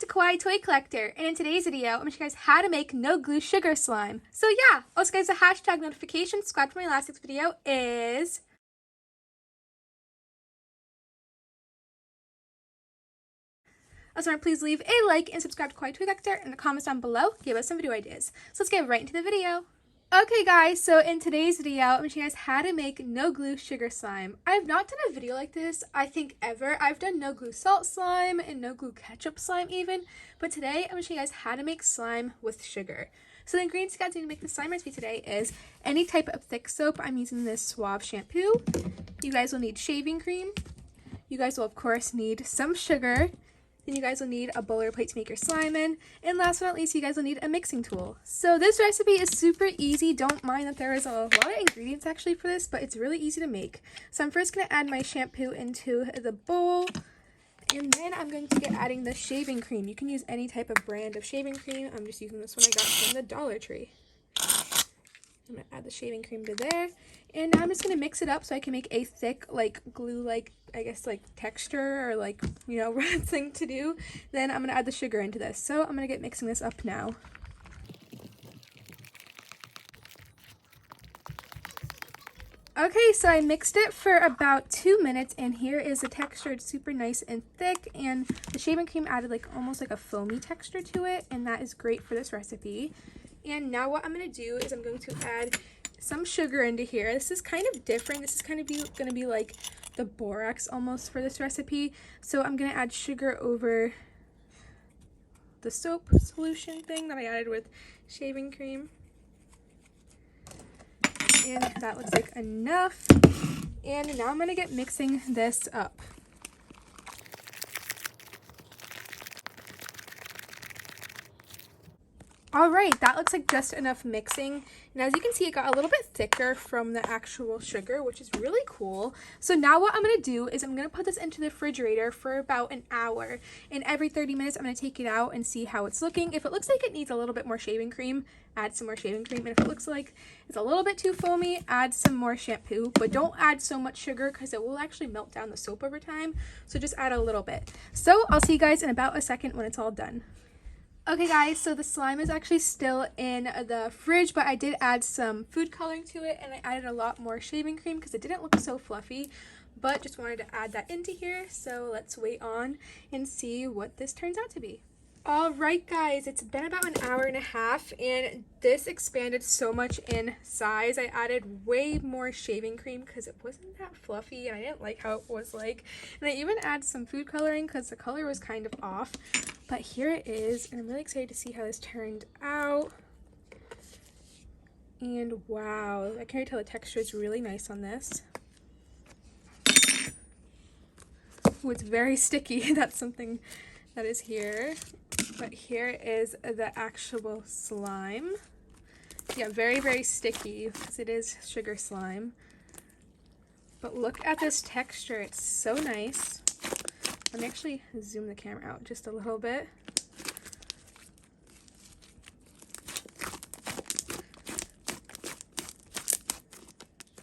to Kawaii Toy Collector, and in today's video, I'm going to show you guys how to make no glue sugar slime. So yeah, also guys, the hashtag notification subscribe to my last week's video is... Also, please leave a like and subscribe to Kawaii Toy Collector in the comments down below. Give us some video ideas. So let's get right into the video. Okay guys, so in today's video, I'm going to show you guys how to make no glue sugar slime. I have not done a video like this, I think, ever. I've done no glue salt slime and no glue ketchup slime even, but today I'm going to show you guys how to make slime with sugar. So the ingredients you guys need to make the slime recipe today is any type of thick soap. I'm using this Suave shampoo. You guys will need shaving cream. You guys will of course need some sugar. Then you guys will need a bowl or plate to make your slime in. And last but not least, you guys will need a mixing tool. So this recipe is super easy. Don't mind that there is a lot of ingredients actually for this, but it's really easy to make. So I'm first going to add my shampoo into the bowl. And then I'm going to get adding the shaving cream. You can use any type of brand of shaving cream. I'm just using this one I got from the Dollar Tree. I'm going to add the shaving cream to there. And now I'm just going to mix it up so I can make a thick, like, glue-like, I guess, like, texture or, like, you know, thing to do. Then I'm going to add the sugar into this. So I'm going to get mixing this up now. Okay, so I mixed it for about 2 minutes, and here is the texture. It's super nice and thick, and the shaving cream added, like, almost like a foamy texture to it, and that is great for this recipe. And now what I'm going to do is I'm going to add some sugar into here. This is kind of different. This is kind of going to be like the borax almost for this recipe. So I'm going to add sugar over the soap solution thing that I added with shaving cream. And that looks like enough. And now I'm going to get mixing this up. Alright, that looks like just enough mixing, and as you can see, it got a little bit thicker from the actual sugar, which is really cool. So now what I'm going to do is I'm going to put this into the refrigerator for about an hour, and every 30 minutes I'm going to take it out and see how it's looking. If it looks like it needs a little bit more shaving cream, add some more shaving cream, and if it looks like it's a little bit too foamy, add some more shampoo, but don't add so much sugar because it will actually melt down the soap over time, so just add a little bit. So I'll see you guys in about a second when it's all done. Okay guys, so the slime is actually still in the fridge, but I did add some food coloring to it, and I added a lot more shaving cream because it didn't look so fluffy, but just wanted to add that into here. So let's wait on and see what this turns out to be. Alright guys, it's been about an hour and a half, and this expanded so much in size. I added way more shaving cream because it wasn't that fluffy, and I didn't like how it was like. And I even added some food coloring because the color was kind of off. But here it is, and I'm really excited to see how this turned out. And wow, I can already tell the texture is really nice on this. Ooh, it's very sticky. That's something that is here. But here is the actual slime. Yeah, very, very sticky because it is sugar slime. But look at this texture. It's so nice. Let me actually zoom the camera out just a little bit.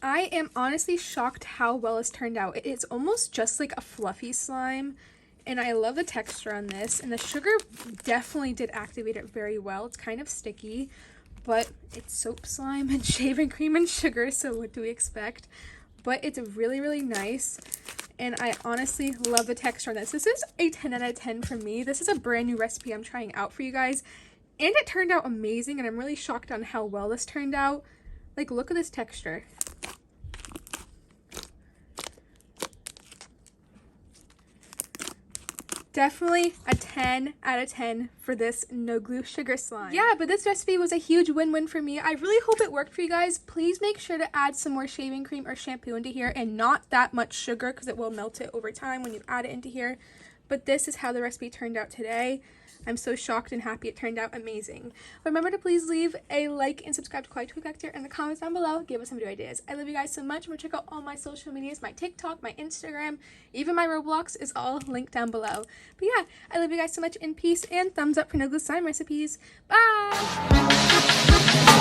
I am honestly shocked how well it's turned out. It is almost just like a fluffy slime. And I love the texture on this, and the sugar definitely did activate it very well. It's kind of sticky, but it's soap slime and shaving cream and sugar, so what do we expect? But it's really, really nice, and I honestly love the texture on this. This is a 10 out of 10 for me. This is a brand new recipe I'm trying out for you guys, and it turned out amazing, and I'm really shocked on how well this turned out. Like, look at this texture. Definitely a 10 out of 10 for this no glue sugar slime. Yeah, but this recipe was a huge win-win for me. I really hope it worked for you guys. Please make sure to add some more shaving cream or shampoo into here, and not that much sugar because it will melt it over time when you add it into here. But this is how the recipe turned out today. I'm so shocked and happy it turned out amazing. Remember to please leave a like and subscribe to Kawaii Toy Collector in the comments down below. Give us some video ideas. I love you guys so much. I'm going to check out all my social medias, my TikTok, my Instagram, even my Roblox is all linked down below. But yeah, I love you guys so much, in peace, and thumbs up for no glue slime recipes. Bye!